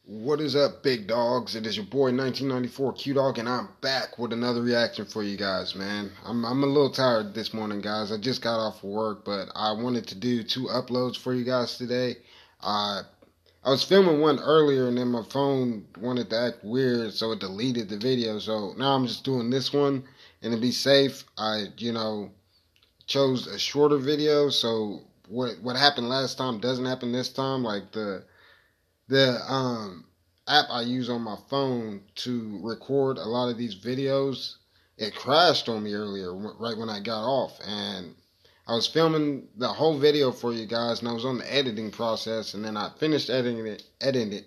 What is up, big dogs? It is your boy 1994 Q Dog, and I'm back with another reaction for you guys, man. I'm a little tired this morning, guys. I just got off of work, but I wanted to do 2 uploads for you guys today. I was filming one earlier, and then my phone wanted to act weird, so it deleted the video. So now I'm just doing this one, and to be safe, I chose a shorter video. So what happened last time doesn't happen this time. Like the app I use on my phone to record a lot of these videos, it crashed on me earlier right when I got off, and I was filming the whole video for you guys, and I was on the editing process, and then I finished editing it.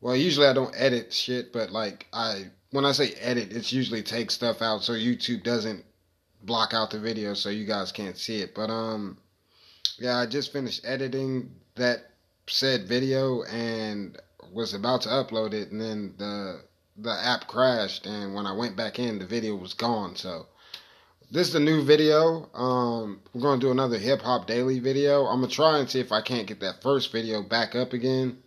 Well, usually I don't edit shit, but when I say edit, it's usually take stuff out so YouTube doesn't block out the video so you guys can't see it. But yeah, I just finished editing that said video and was about to upload it, and then the app crashed, and when I went back in, the video was gone. So this is a new video. We're gonna do another hip hop daily video. I'm gonna try and see if I can't get that first video back up again,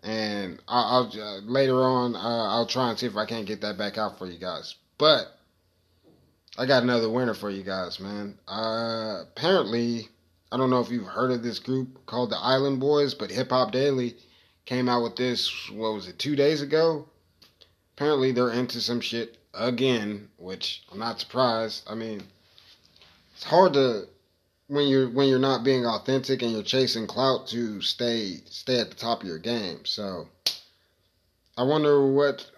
and I'll later on I'll try and see if I can't get that back out for you guys. But I got another winner for you guys, man. Apparently, I don't know if you've heard of this group called the Island Boys, but Hip Hop Daily came out with this, 2 days ago? Apparently they're into some shit again, which I'm not surprised. I mean, it's hard to, when you're not being authentic and you're chasing clout, to stay at the top of your game. So I wonder what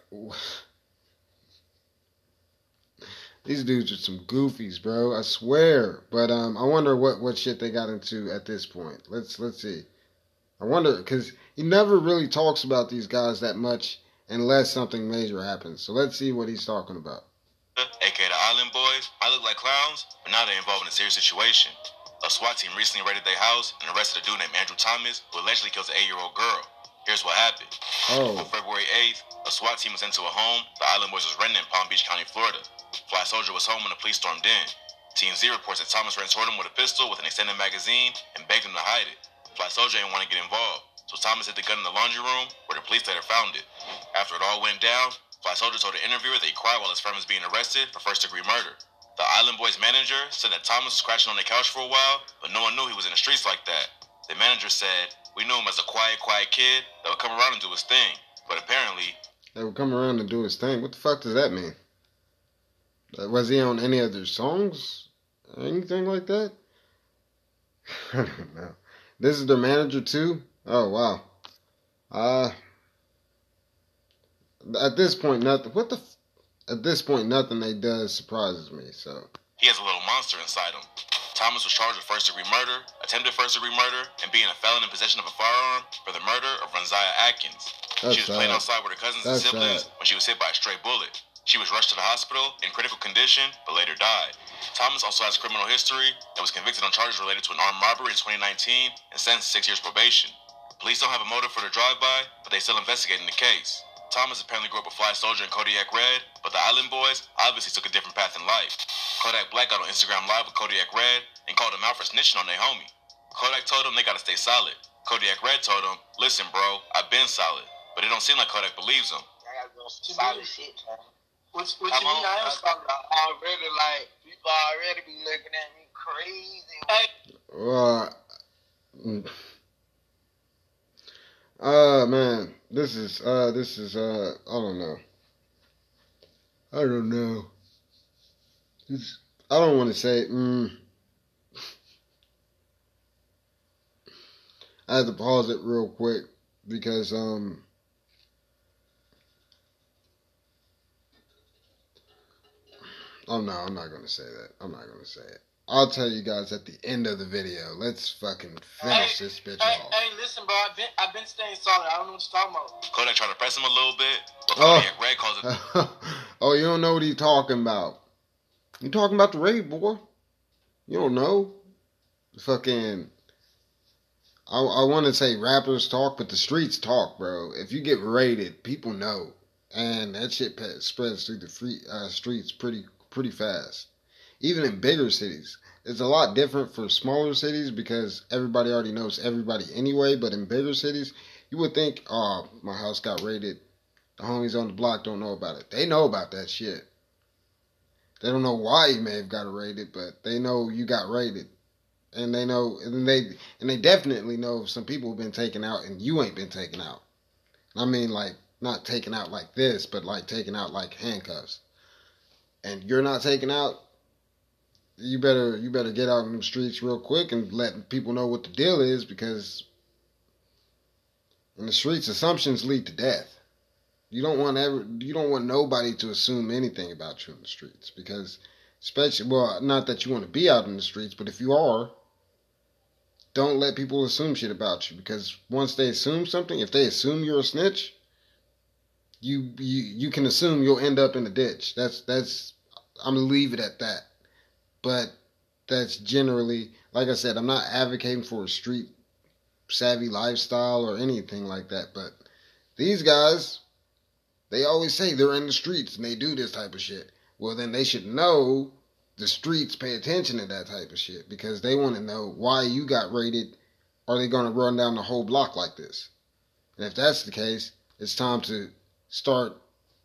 these dudes are some goofies, bro. I swear. But I wonder what shit they got into at this point. Let's see. I wonder, because he never really talks about these guys that much unless something major happens. So let's see what he's talking about. AKA the Island Boys. I look like clowns, but now they're involved in a serious situation. A SWAT team recently raided their house and arrested a dude named Andrew Thomas, who allegedly killed an 8-year-old girl. Here's what happened. On February 8th, a SWAT team was into a home the Island Boys was renting in Palm Beach County, Florida. Fly Soldier was home when the police stormed in. TMZ reports that Thomas ran toward him with a pistol with an extended magazine and begged him to hide it. Fly Soldier didn't want to get involved, so Thomas hid the gun in the laundry room where the police later found it. After it all went down, Fly Soldier told the interviewer that he cried while his friend was being arrested for first-degree murder. The Island Boys manager said that Thomas was crashing on the couch for a while, but no one knew he was in the streets like that. The manager said, "We knew him as a quiet kid that would come around and do his thing, but apparently..." They would come around and do his thing? What the fuck does that mean? Was he on any of their songs? Anything like that? I don't know. This is their manager too? Oh, wow. At this point, nothing. At this point, nothing they does surprises me. So he has a little monster inside him. Thomas was charged with first-degree murder, attempted first-degree murder, and being a felon in possession of a firearm for the murder of Ranziah Atkins. She was playing outside with her cousins and siblings when she was hit by a stray bullet. She was rushed to the hospital in critical condition, but later died. Thomas also has criminal history and was convicted on charges related to an armed robbery in 2019 and sentenced to 6 years probation. Police don't have a motive for the drive-by, but they still investigating the case. Thomas apparently grew up with Fly Soldier and Kodiak Red, but the Island Boys obviously took a different path in life. Kodak Black got on Instagram Live with Kodiak Red and called him out for snitching on their homie. Kodak told him they gotta stay solid. Kodiak Red told him, "Listen, bro, I've been solid," but it don't seem like Kodak believes him. I gotta do some solid shit, man. What you mean I am solid? Already, like, people already be looking at me crazy. Man, this is I don't know. I don't want to say, I had to pause it real quick because, oh no, I'm not going to say that. I'm not going to say it. I'll tell you guys at the end of the video. Let's fucking finish this bitch off. Hey, listen, bro. I've been staying solid. I don't know what you're talking about. Kodak tried to press him a little bit, but Kodiak Red calls it... Oh, you don't know what he's talking about. You talking about the raid, boy. You don't know. Fucking... I want to say rappers talk, but the streets talk, bro. If you get raided, people know. And that shit spreads through the streets pretty fast. Even in bigger cities. It's a lot different for smaller cities because everybody already knows everybody anyway. But in bigger cities, You would think, oh, my house got raided. The homies on the block don't know about it. They know about that shit. They don't know why you may have got raided, but they know you got raided. And they know, and they definitely know some people have been taken out and you ain't been taken out. I mean, like, not taken out like this, but like taken out like handcuffs. And you're not taken out, you better get out in the streets real quick and let people know what the deal is, because in the streets, assumptions lead to death. You don't want nobody to assume anything about you in the streets, because especially, well, not that you want to be out in the streets, but if you are, don't let people assume shit about you, because once they assume something, if they assume you're a snitch, you can assume you'll end up in the ditch. That's I'm gonna leave it at that. But that's generally, like I said, I'm not advocating for a street savvy lifestyle or anything like that, but these guys, they always say they're in the streets and they do this type of shit. Well, then they should know the streets pay attention to that type of shit, because they want to know why you got raided. Are they going to run down the whole block like this? And if that's the case, it's time to start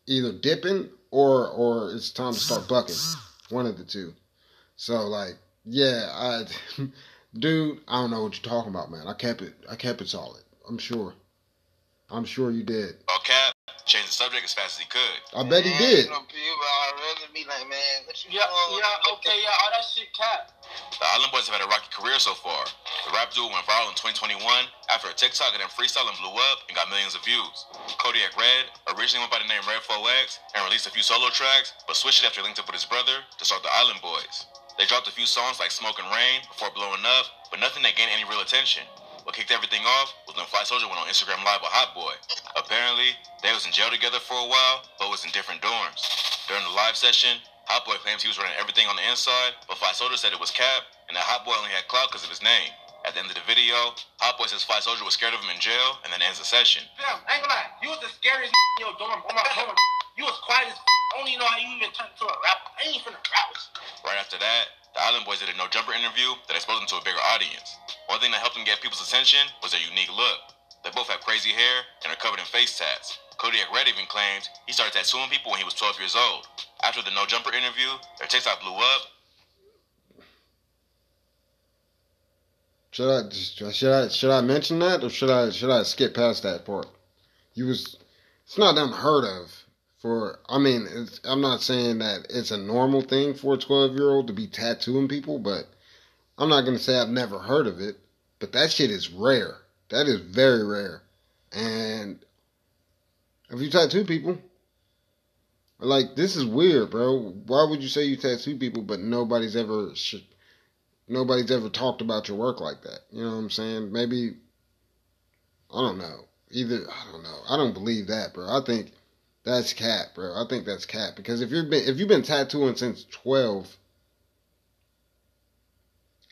either dipping or it's time to start bucking. One of the two. So, like, yeah, dude, I don't know what you're talking about, man. I kept it solid. I'm sure you did. Okay. Change the subject as fast as he could. I bet he did. People already be like, man, what you all that shit cap. The Island Boys have had a rocky career so far. The rap duo went viral in 2021 after a TikTok of them freestyling blew up and got millions of views. Kodiak Red originally went by the name Red 4X and released a few solo tracks, but switched it after he linked up with his brother to start the Island Boys. They dropped a few songs like Smoke and Rain before blowing up, but nothing that gained any real attention. What kicked everything off was when Fly Soldier went on Instagram Live with Hot Boy. Apparently, they was in jail together for a while, but was in different dorms. During the live session, Hot Boy claims he was running everything on the inside, but Fly Soldier said it was cap, and that Hot Boy only had clout because of his name. At the end of the video, Hot Boy says Fly Soldier was scared of him in jail, and then ends the session. Damn, I ain't gonna lie, you was the scariest in your dorm. Oh my God, you was quiet as I don't even know how you even turned into a rapper. I ain't finna crouch. Right after that, the Island Boys did a No Jumper interview that exposed them to a bigger audience. One thing that helped them get people's attention was their unique look. They both have crazy hair and are covered in face tats. Kodiak Red even claims he started tattooing people when he was 12 years old. After the No Jumper interview, their TikTok blew up. Should I mention that, or should I skip past that part? It's not unheard of for. I mean, I'm not saying that it's a normal thing for a 12-year-old to be tattooing people, but I'm not gonna say I've never heard of it. But that shit is rare. That is very rare. And if you tattoo people, like, this is weird, bro. Why would you say you tattoo people, but nobody's ever talked about your work like that? You know what I'm saying? Maybe, I don't know. I don't believe that, bro. I think that's cap, bro. I think that's cap, because if you've been tattooing since 12,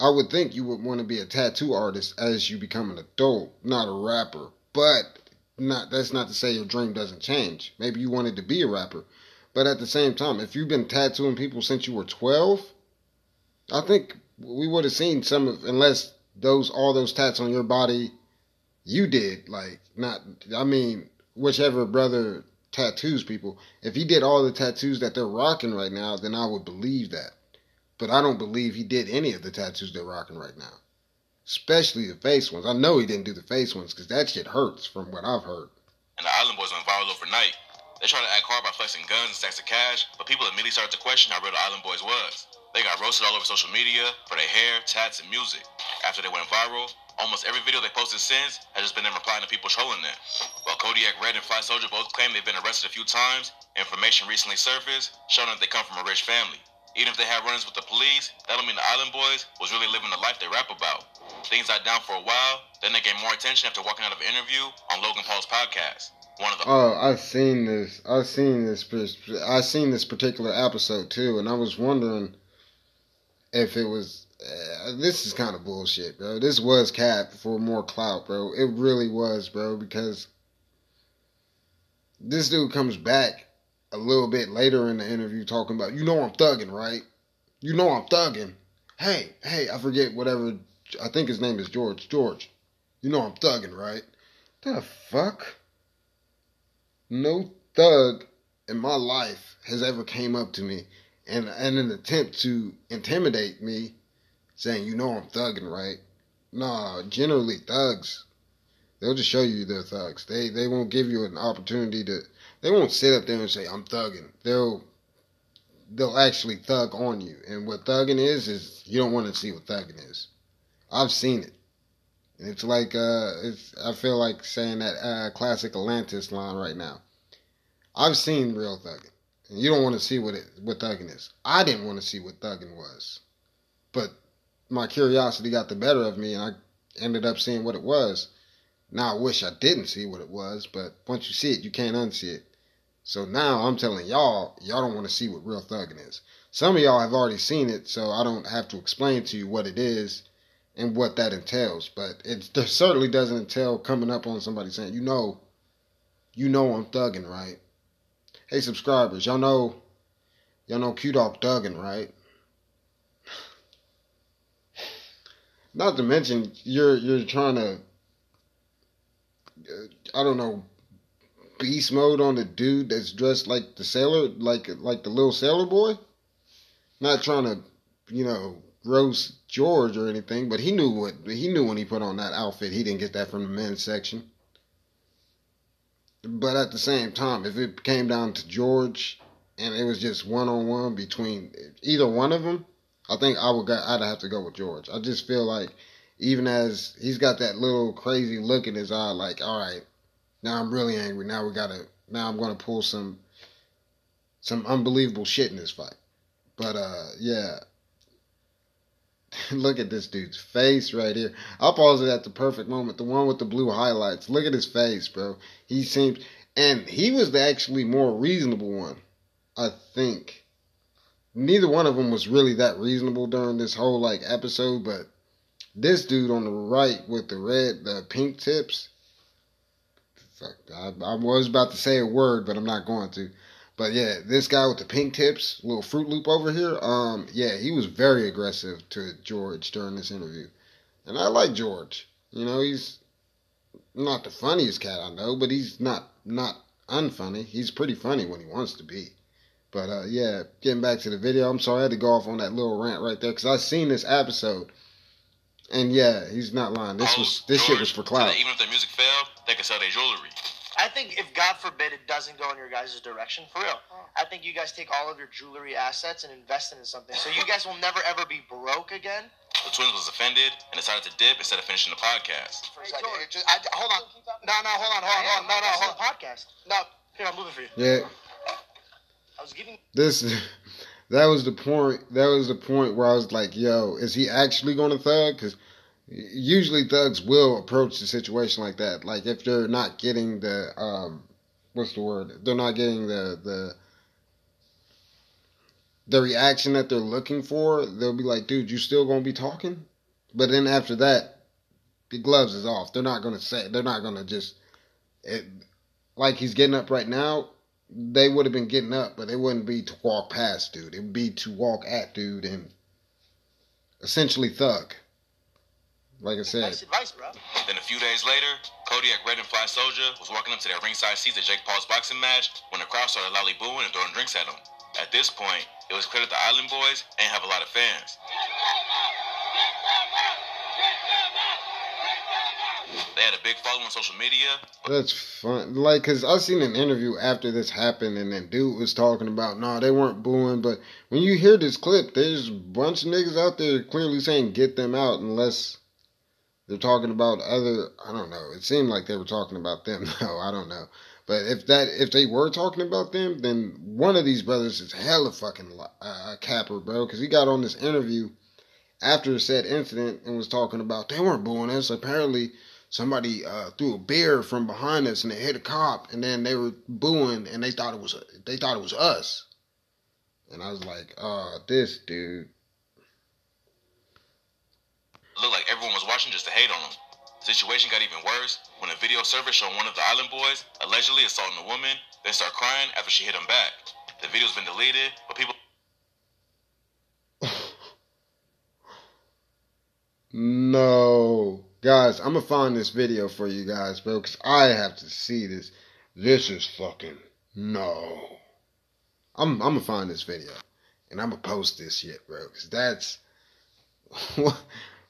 I would think you would want to be a tattoo artist as you become an adult, not a rapper. But that's not to say your dream doesn't change. Maybe you wanted to be a rapper. But at the same time, if you've been tattooing people since you were 12, I think we would have seen some of, unless all those tats on your body you did, like, not, I mean, whichever brother tattoos people, if he did all the tattoos that they're rocking right now, then I would believe that. But I don't believe he did any of the tattoos they're rocking right now. Especially the face ones. I know he didn't do the face ones, because that shit hurts from what I've heard. And the Island Boys went viral overnight. They tried to act hard by flexing guns and stacks of cash, but people immediately started to question how real the Island Boys was. They got roasted all over social media for their hair, tats, and music. After they went viral, almost every video they posted since has just been them replying to people trolling them. While Kodiak Red and Fly Soldier both claim they've been arrested a few times, information recently surfaced showing that they come from a rich family. Even if they had run-ins with the police, that don't mean the Island Boys was really living the life they rap about. Things died down for a while, then they gained more attention after walking out of an interview on Logan Paul's podcast. I've seen this particular episode too, and I was wondering if it was. This is kind of bullshit, bro. This was cap for more clout, bro. It really was, bro, because this dude comes back a little bit later in the interview talking about, you know I'm thugging, right? You know I'm thugging. Hey, I forget whatever. I think his name is George. George, you know I'm thugging, right? The fuck? No thug in my life has ever came up to me and in an attempt to intimidate me, saying, you know I'm thugging, right? Nah, generally thugs, they'll just show you they're thugs. They won't give you an opportunity to, they won't sit up there and say, I'm thugging. They'll actually thug on you. And what thugging is you don't want to see what thugging is. I've seen it. It's like, I feel like saying that classic Atlantis line right now. I've seen real thugging. And you don't want to see what thugging is. I didn't want to see what thugging was. But my curiosity got the better of me, and I ended up seeing what it was. Now I wish I didn't see what it was, but once you see it, you can't unsee it. So now I'm telling y'all don't want to see what real thugging is. Some of y'all have already seen it, so I don't have to explain to you what it is and what that entails. But it certainly doesn't entail coming up on somebody saying, you know I'm thugging, right? Hey subscribers, y'all know Q-Dog thugging, right? Not to mention you're trying to beast mode on the dude that's dressed like the sailor, like the little sailor boy. Not trying to, roast George or anything, but he knew when he put on that outfit. He didn't get that from the men's section. But at the same time, if it came down to George and it was just one-on-one between either one of them, I think I'd have to go with George. I just feel like even as he's got that little crazy look in his eye, like, all right, now I'm really angry. Now I'm going to pull some unbelievable shit in this fight. But, yeah. Look at this dude's face right here. I'll pause it at the perfect moment. The one with the blue highlights. Look at his face, bro. And he was the actually more reasonable one, I think. Neither one of them was really that reasonable during this whole, episode, but this dude on the right with the pink tips, fuck, I was about to say a word, but I'm not going to. But yeah, this guy with the pink tips, little Fruit Loop over here, yeah, he was very aggressive to George during this interview. And I like George. He's not the funniest cat I know, but he's not unfunny. He's pretty funny when he wants to be. But yeah, getting back to the video, I'm sorry I had to go off on that little rant right there, because I seen this episode. And yeah, he's not lying. This shit was for clout. Even if their music failed, they could sell their jewelry. I think if, God forbid, it doesn't go in your guys' direction, for real, I think you guys take all of your jewelry assets and invest it in something. So you guys will never, ever be broke again. The twins was offended and decided to dip instead of finishing the podcast. Hold on. No, hold on. Podcast. No, here, I'll move it for you. Yeah. I was giving... That was the point where I was like, yo, is he actually going to thug? Because usually thugs will approach the situation like that. Like if they're not getting the they're not getting the reaction that they're looking for, they'll be like, dude, you still gonna be talking? But then after that, the gloves is off. They're not gonna just like he's getting up right now. They would have been getting up, but it wouldn't be to walk past dude. It would be to walk at dude and essentially thug. Like I said. Nice advice, bro. Then a few days later, Kodiak Red and Fly Soldier was walking up to their ringside seats at Jake Paul's boxing match when the crowd started loudly booing and throwing drinks at him. At this point, it was clear that the Island Boys ain't have a lot of fans. They had a big following on social media. That's fun. Because I seen an interview after this happened, and then dude was talking about, no, they weren't booing. But when you hear this clip, there's a bunch of niggas out there clearly saying get them out, unless they're talking about other, I don't know. It seemed like they were talking about them, though. I don't know. But if they were talking about them, then one of these brothers is hella fucking capper, bro. Because he got on this interview after said incident and was talking about they weren't booing us. Apparently, somebody threw a beer from behind us and they hit a cop, and then they were booing and they thought it was us. And I was like, oh, this dude. It looked like everyone was watching just to hate on him. The situation got even worse when a video surfaced showing one of the Island Boys allegedly assaulting a woman, then start crying after she hit him back. The video's been deleted, but people... No. Guys, I'm gonna find this video for you guys, bro, because I have to see this. This is fucking no. I'm gonna find this video and I'm gonna post this shit, bro, because that's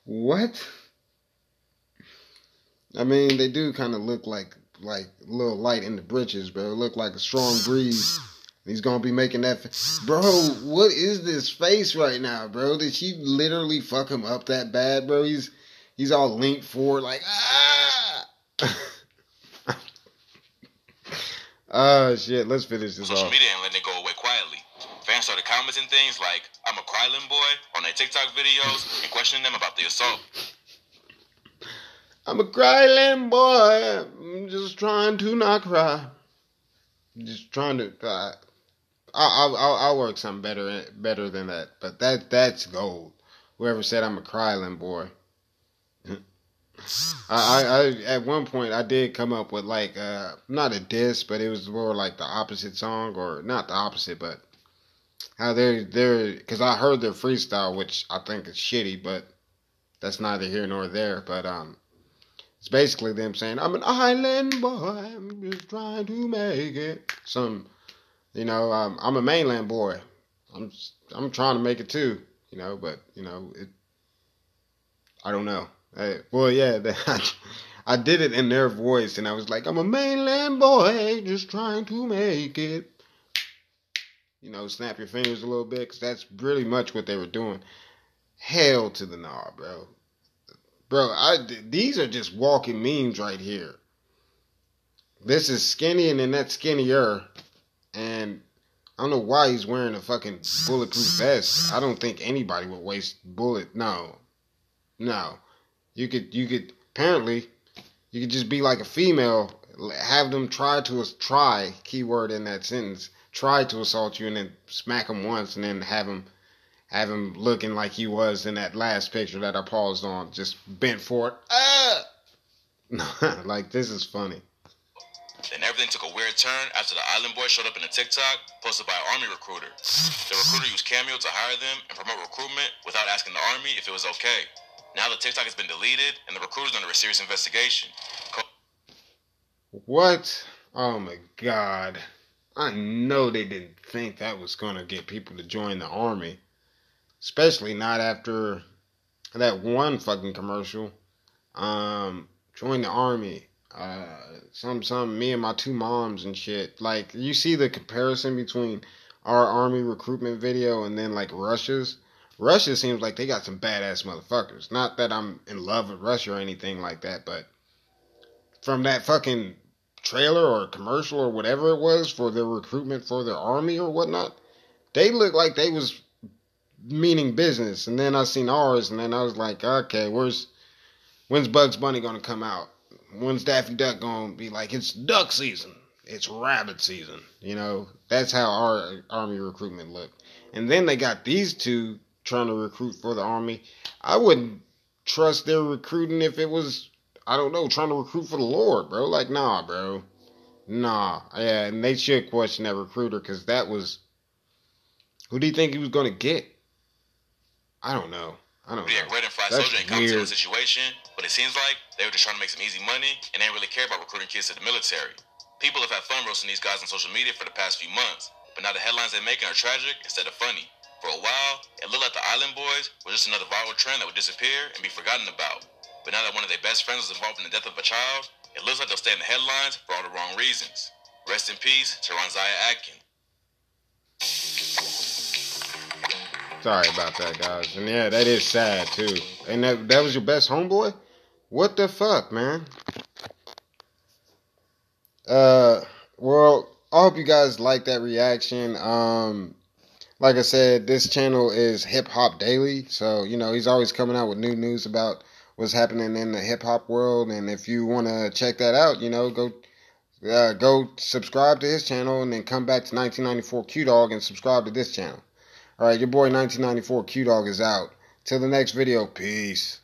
what? I mean, they do kind of look like a little light in the britches, bro. Look like a strong breeze. He's gonna be making that. Bro, what is this face right now, bro? Did she literally fuck him up that bad, bro? He's all linked forward like, ah! Oh, shit. Let's finish this Social off. media ain't letting it go away quietly. Fans started commenting things like, I'm a Krylin boy, on their TikTok videos, and questioning them about the assault. I'm a Krylin boy. I'm just trying to not cry. Just trying to... I'll work something better than that. But that's gold. Whoever said I'm a Krylin boy. I at one point I did come up with like not a diss, but it was more like the opposite song, or not the opposite, but how they're because I heard their freestyle, which I think is shitty, but that's neither here nor there. But it's basically them saying I'm an island boy, I'm just trying to make it. I'm a mainland boy, I'm trying to make it too, but I don't know. I did it in their voice, and I was like, I'm a mainland boy, just trying to make it. Snap your fingers a little bit, because that's really much what they were doing. Hell to the nah, bro. Bro, these are just walking memes right here. This is skinny, and then that's skinnier. And I don't know why he's wearing a fucking bulletproof vest. I don't think anybody would waste bullet. No. You could apparently, you could just be like a female, have them try keyword in that sentence, try to assault you, and then smack him once, and then have him looking like he was in that last picture that I paused on, just bent forward. Like, this is funny. Then everything took a weird turn after the Island Boy showed up in a TikTok posted by an Army recruiter. The recruiter used Cameo to hire them and promote recruitment without asking the Army if it was okay. Now the TikTok has been deleted, and the recruiter's under a serious investigation. What? Oh my God. I know they didn't think that was going to get people to join the Army. Especially not after that one fucking commercial. Join the Army. Some me and my two moms and shit. Like, you see the comparison between our Army recruitment video and then like Russia's? Russia seems like they got some badass motherfuckers. Not that I'm in love with Russia or anything like that, but from that fucking trailer or commercial or whatever it was for their recruitment for their army or whatnot, they looked like they was meaning business. And then I seen ours, and then I was like, okay, when's Bugs Bunny gonna come out? When's Daffy Duck gonna be like, it's duck season, it's rabbit season? That's how our army recruitment looked. And then they got these two trying to recruit for the Army. I wouldn't trust their recruiting if it was, I don't know, trying to recruit for the Lord, bro. Like, nah, bro. Nah. Yeah, and they should question that recruiter, because that was, who do you think he was going to get? I don't know. Yeah, Red and Fly Soldier ain't come to the situation, but it seems like they were just trying to make some easy money, and they didn't really care about recruiting kids to the military. People have had fun roasting these guys on social media for the past few months, but now the headlines they're making are tragic instead of funny. For a while, it looked like the Island Boys were just another viral trend that would disappear and be forgotten about. But now that one of their best friends was involved in the death of a child, it looks like they'll stay in the headlines for all the wrong reasons. Rest in peace to Ronziah Atkin. Sorry about that, guys. And yeah, that is sad, too. And that was your best homeboy? What the fuck, man? Well, I hope you guys like that reaction. Like I said, this channel is Hip Hop Daily, so, he's always coming out with new news about what's happening in the hip hop world, and if you want to check that out, go subscribe to his channel, and then come back to 1994 Q-Dog and subscribe to this channel. Alright, your boy 1994 Q-Dog is out. Till the next video, peace.